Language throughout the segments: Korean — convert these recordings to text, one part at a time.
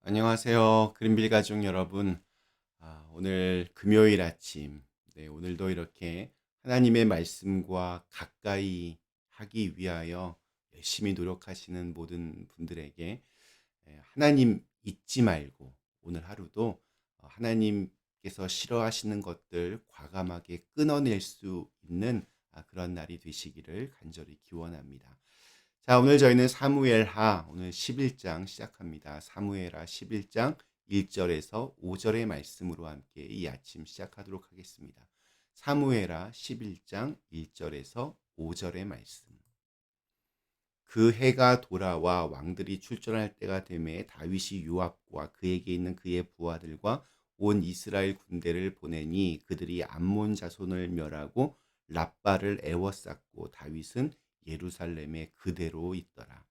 안녕하세요. 그린빌 가족 여러분. 오늘 금요일 아침, 오늘도 이렇게 하나님의 말씀과 가까이 하기 위하여 열심히 노력하시는 모든 분들에게 하나님 잊지 말고 오늘 하루도 하나님께서 싫어하시는 것들 과감하게 끊어낼 수 있는 그런 날이 되시기를 간절히 기원합니다. 자, 오늘 저희는 사무엘하 오늘 11장 시작합니다. 사무엘하 11장 1절에서 5절의 말씀으로 함께 이 아침 시작하도록 하겠습니다. 사무엘하 11장 1절에서 5절의 말씀. 그 해가 돌아와 왕들이 출전할 때가 되매 다윗이 요압과 그에게 있는 그의 부하들과 온 이스라엘 군대를 보내니 그들이 암몬 자손을 멸하고 랍바를 애워쌌고 다윗은 예루살렘에 그대로 있더라.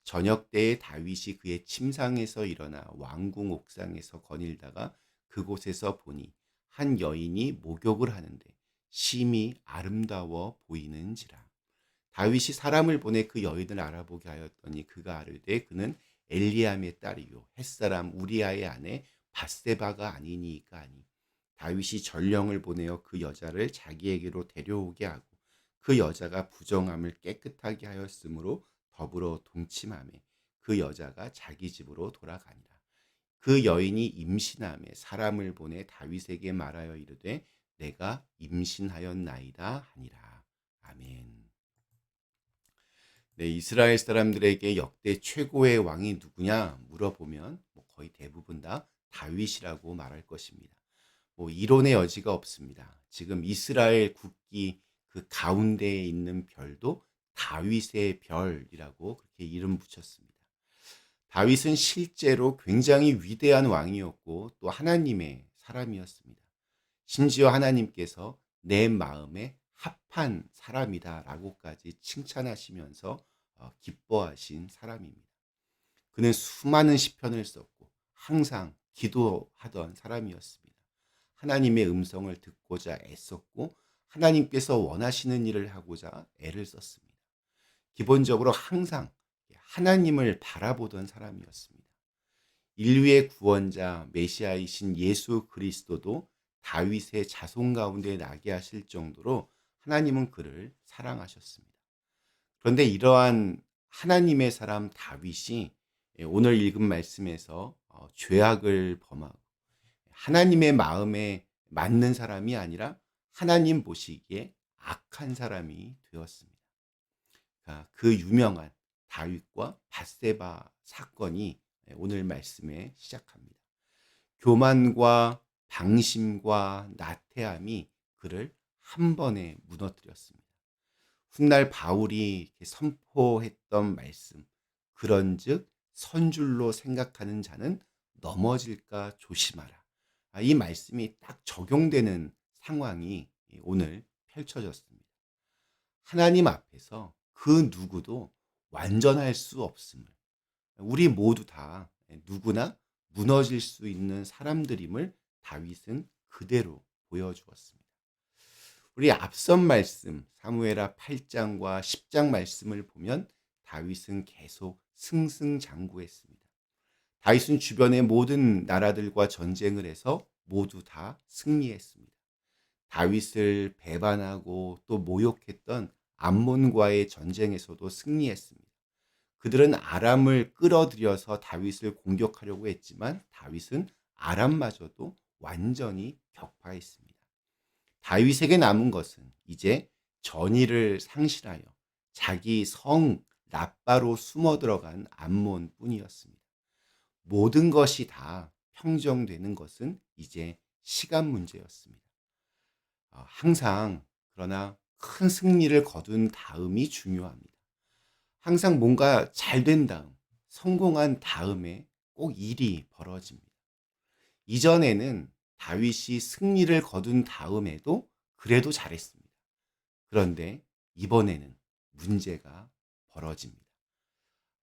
저녁 때에 다윗이 그의 침상에서 일어나 왕궁 옥상에서 거닐다가 그곳에서 보니 한 여인이 목욕을 하는데 심히 아름다워 보이는지라. 다윗이 사람을 보내 그 여인을 알아보게 하였더니 그가 아뢰되 그는 엘리암의 딸이요 햇사람 우리아의 아내 밧세바가 아니니까 하니 다윗이 전령을 보내어 그 여자를 자기에게로 데려오게 하고 그 여자가 부정함을 깨끗하게 하였으므로 더불어 동침하며 그 여자가 자기 집으로 돌아가니라. 그 여인이 임신함에 사람을 보내 다윗에게 말하여 이르되 내가 임신하였나이다 하니라. 아멘. 네, 이스라엘 사람들에게 역대 최고의 왕이 누구냐 물어보면 거의 대부분 다 다윗이라고 말할 것입니다. 이론의 여지가 없습니다. 지금 이스라엘 국기 그 가운데에 있는 별도 다윗의 별이라고 그렇게 이름 붙였습니다. 다윗은 실제로 굉장히 위대한 왕이었고 또 하나님의 사람이었습니다. 심지어 하나님께서 내 마음에 합한 사람이다라고까지 칭찬하시면서 기뻐하신 사람입니다. 그는 수많은 시편을 썼고 항상 기도하던 사람이었습니다. 하나님의 음성을 듣고자 애썼고 하나님께서 원하시는 일을 하고자 애를 썼습니다. 기본적으로 항상 하나님을 바라보던 사람이었습니다. 인류의 구원자 메시아이신 예수 그리스도도 다윗의 자손 가운데 나게 하실 정도로 하나님은 그를 사랑하셨습니다. 그런데 이러한 하나님의 사람 다윗이 오늘 읽은 말씀에서 죄악을 범하고 하나님의 마음에 맞는 사람이 아니라 하나님 보시기에 악한 사람이 되었습니다. 그 유명한 다윗과 밧세바 사건이 오늘 말씀에 시작합니다. 교만과 방심과 나태함이 그를 한 번에 무너뜨렸습니다. 훗날 바울이 선포했던 말씀, 그런즉 선줄로 생각하는 자는 넘어질까 조심하라. 이 말씀이 딱 적용되는 상황이 오늘 펼쳐졌습니다. 하나님 앞에서 그 누구도 완전할 수 없음을, 우리 모두 다 누구나 무너질 수 있는 사람들임을 다윗은 그대로 보여주었습니다. 우리 앞선 말씀 사무엘하 8장과 10장 말씀을 보면 다윗은 계속 승승장구했습니다. 다윗은 주변의 모든 나라들과 전쟁을 해서 모두 다 승리했습니다. 다윗을 배반하고 또 모욕했던 암몬과의 전쟁에서도 승리했습니다. 그들은 아람을 끌어들여서 다윗을 공격하려고 했지만 다윗은 아람마저도 완전히 격파했습니다. 다윗에게 남은 것은 이제 전의를 상실하여 자기 성 랍바로 숨어 들어간 암몬뿐이었습니다. 모든 것이 다 평정되는 것은 이제 시간 문제였습니다. 항상 그러나 큰 승리를 거둔 다음이 중요합니다. 항상 뭔가 잘 된 다음, 성공한 다음에 꼭 일이 벌어집니다. 이전에는 다윗이 승리를 거둔 다음에도 그래도 잘했습니다. 그런데 이번에는 문제가 벌어집니다.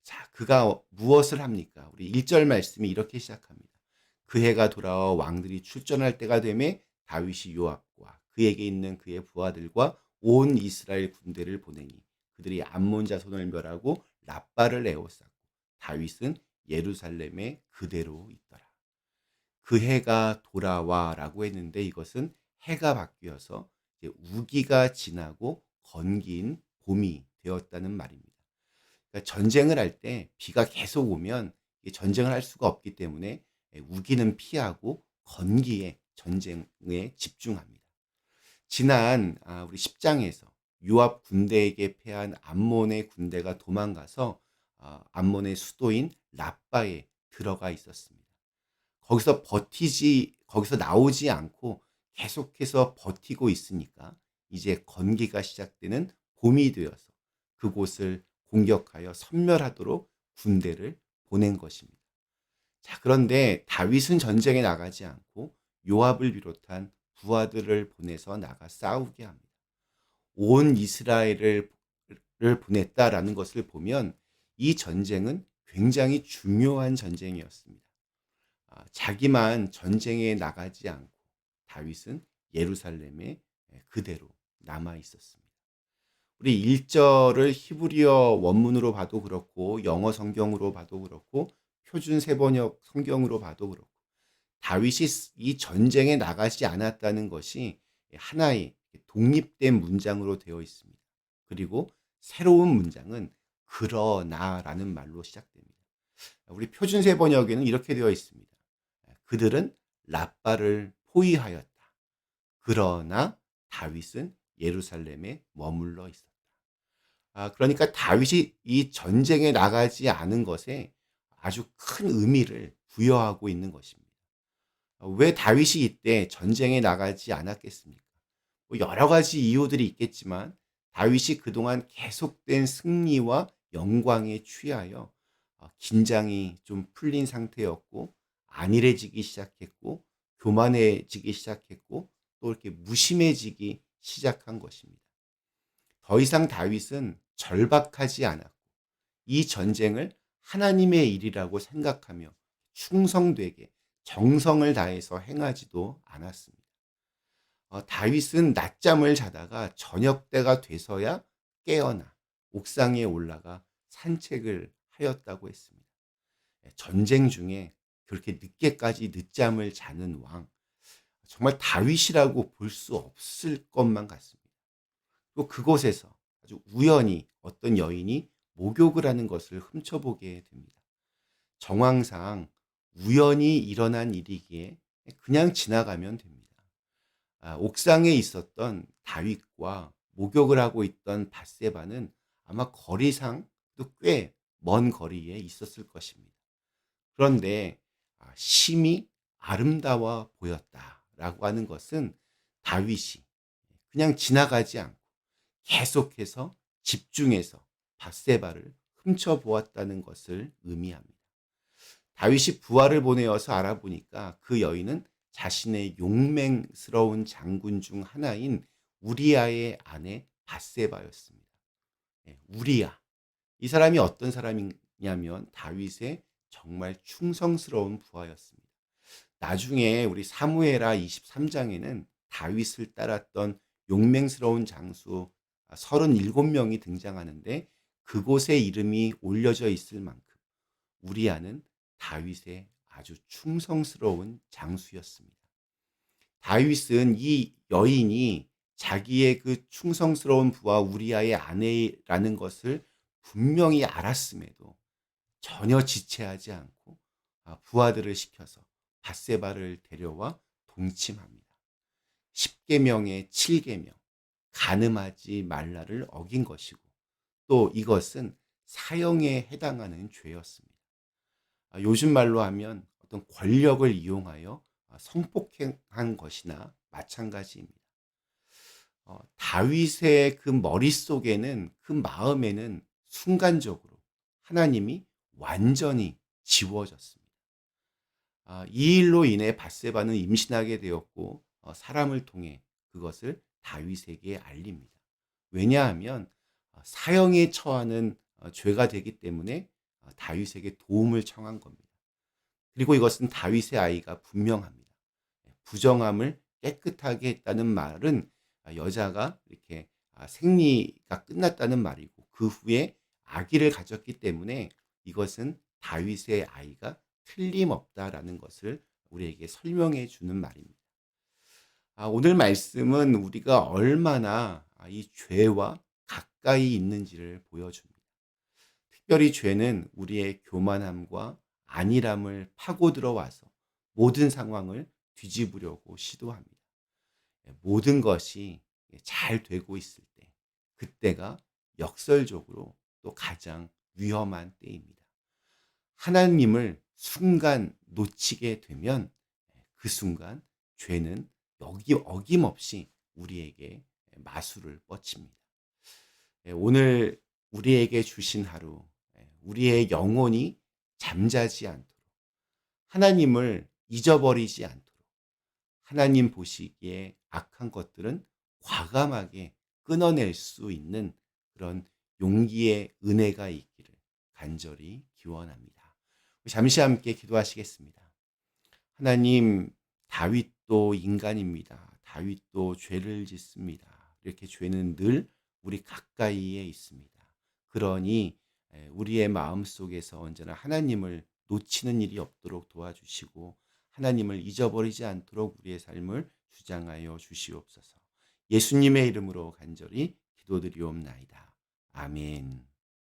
자, 그가 무엇을 합니까? 우리 1절 말씀이 이렇게 시작합니다. 그 해가 돌아와 왕들이 출전할 때가 되매 다윗이 요압과 그에게 있는 그의 부하들과 온 이스라엘 군대를 보내니 그들이 암몬 자손을 멸하고 랍바를 에워쌌고 다윗은 예루살렘에 그대로 있더라. 그 해가 돌아와라고 했는데 이것은 해가 바뀌어서 이제 우기가 지나고 건기인 봄이 되었다는 말입니다. 그러니까 전쟁을 할 때 비가 계속 오면 전쟁을 할 수가 없기 때문에 우기는 피하고 건기에 전쟁에 집중합니다. 지난 우리 10장에서 요압 군대에게 패한 암몬의 군대가 도망가서 암몬의 수도인 라빠에 들어가 있었습니다. 거기서 나오지 않고 계속해서 버티고 있으니까 이제 건기가 시작되는 봄이 되어서 그곳을 공격하여 섬멸하도록 군대를 보낸 것입니다. 자, 그런데 다윗은 전쟁에 나가지 않고 요압을 비롯한 부하들을 보내서 나가 싸우게 합니다. 온 이스라엘을 보냈다라는 것을 보면 이 전쟁은 굉장히 중요한 전쟁이었습니다. 자기만 전쟁에 나가지 않고 다윗은 예루살렘에 그대로 남아 있었습니다. 우리 1절을 히브리어 원문으로 봐도 그렇고 영어 성경으로 봐도 그렇고 표준 세번역 성경으로 봐도 그렇고 다윗이 이 전쟁에 나가지 않았다는 것이 하나의 독립된 문장으로 되어 있습니다. 그리고 새로운 문장은 그러나라는 말로 시작됩니다. 우리 표준 세번역에는 이렇게 되어 있습니다. 그들은 라빠를 포위하였다. 그러나 다윗은 예루살렘에 머물러 있었다. 그러니까 다윗이 이 전쟁에 나가지 않은 것에 아주 큰 의미를 부여하고 있는 것입니다. 왜 다윗이 이때 전쟁에 나가지 않았겠습니까? 뭐 여러 가지 이유들이 있겠지만 다윗이 그동안 계속된 승리와 영광에 취하여 긴장이 좀 풀린 상태였고 안일해지기 시작했고 교만해지기 시작했고 또 이렇게 무심해지기 시작한 것입니다. 더 이상 다윗은 절박하지 않았고 이 전쟁을 하나님의 일이라고 생각하며 충성되게 정성을 다해서 행하지도 않았습니다. 다윗은 낮잠을 자다가 저녁 때가 돼서야 깨어나 옥상에 올라가 산책을 하였다고 했습니다. 전쟁 중에 그렇게 늦게까지 늦잠을 자는 왕, 정말 다윗이라고 볼 수 없을 것만 같습니다. 또 그곳에서 아주 우연히 어떤 여인이 목욕을 하는 것을 훔쳐보게 됩니다. 정황상 우연히 일어난 일이기에 그냥 지나가면 됩니다. 옥상에 있었던 다윗과 목욕을 하고 있던 밧세바는 아마 거리상 또 꽤 먼 거리에 있었을 것입니다. 그런데 심히 아름다워 보였다라고 하는 것은 다윗이 그냥 지나가지 않고 계속해서 집중해서 밧세바를 훔쳐보았다는 것을 의미합니다. 다윗이 부하를 보내어서 알아보니까 그 여인은 자신의 용맹스러운 장군 중 하나인 우리아의 아내 밧세바였습니다. 우리아. 이 사람이 어떤 사람이냐면 다윗의 정말 충성스러운 부하였습니다. 나중에 우리 사무엘하 23장에는 다윗을 따랐던 용맹스러운 장수 37명이 등장하는데 그곳에 이름이 올려져 있을 만큼 우리아는 다윗의 아주 충성스러운 장수였습니다. 다윗은 이 여인이 자기의 그 충성스러운 부하 우리아의 아내라는 것을 분명히 알았음에도 전혀 지체하지 않고 부하들을 시켜서 밧세바를 데려와 동침합니다. 10계명의 7계명 간음하지 말라를 어긴 것이고 또 이것은 사형에 해당하는 죄였습니다. 요즘 말로 하면 어떤 권력을 이용하여 성폭행한 것이나 마찬가지입니다. 다윗의 그 머릿속에는 그 마음에는 순간적으로 하나님이 완전히 지워졌습니다. 이 일로 인해 밧세바는 임신하게 되었고 사람을 통해 그것을 다윗에게 알립니다. 왜냐하면 사형에 처하는 죄가 되기 때문에 다윗에게 도움을 청한 겁니다. 그리고 이것은 다윗의 아이가 분명합니다. 부정함을 깨끗하게 했다는 말은 여자가 이렇게 생리가 끝났다는 말이고 그 후에 아기를 가졌기 때문에 이것은 다윗의 아이가 틀림없다라는 것을 우리에게 설명해 주는 말입니다. 오늘 말씀은 우리가 얼마나 이 죄와 가까이 있는지를 보여줍니다. 특별히 죄는 우리의 교만함과 안일함을 파고 들어와서 모든 상황을 뒤집으려고 시도합니다. 모든 것이 잘 되고 있을 때, 그때가 역설적으로 또 가장 위험한 때입니다. 하나님을 순간 놓치게 되면 그 순간 죄는 여기 어김없이 우리에게 마술을 뻗칩니다. 오늘 우리에게 주신 하루, 우리의 영혼이 잠자지 않도록, 하나님을 잊어버리지 않도록, 하나님 보시기에 악한 것들은 과감하게 끊어낼 수 있는 그런 용기의 은혜가 있기를 간절히 기원합니다. 잠시 함께 기도하시겠습니다. 하나님, 다윗도 인간입니다. 다윗도 죄를 짓습니다. 이렇게 죄는 늘 우리 가까이에 있습니다. 그러니 우리의 마음속에서 언제나 하나님을 놓치는 일이 없도록 도와주시고 하나님을 잊어버리지 않도록 우리의 삶을 주장하여 주시옵소서. 예수님의 이름으로 간절히 기도드리옵나이다. 아멘.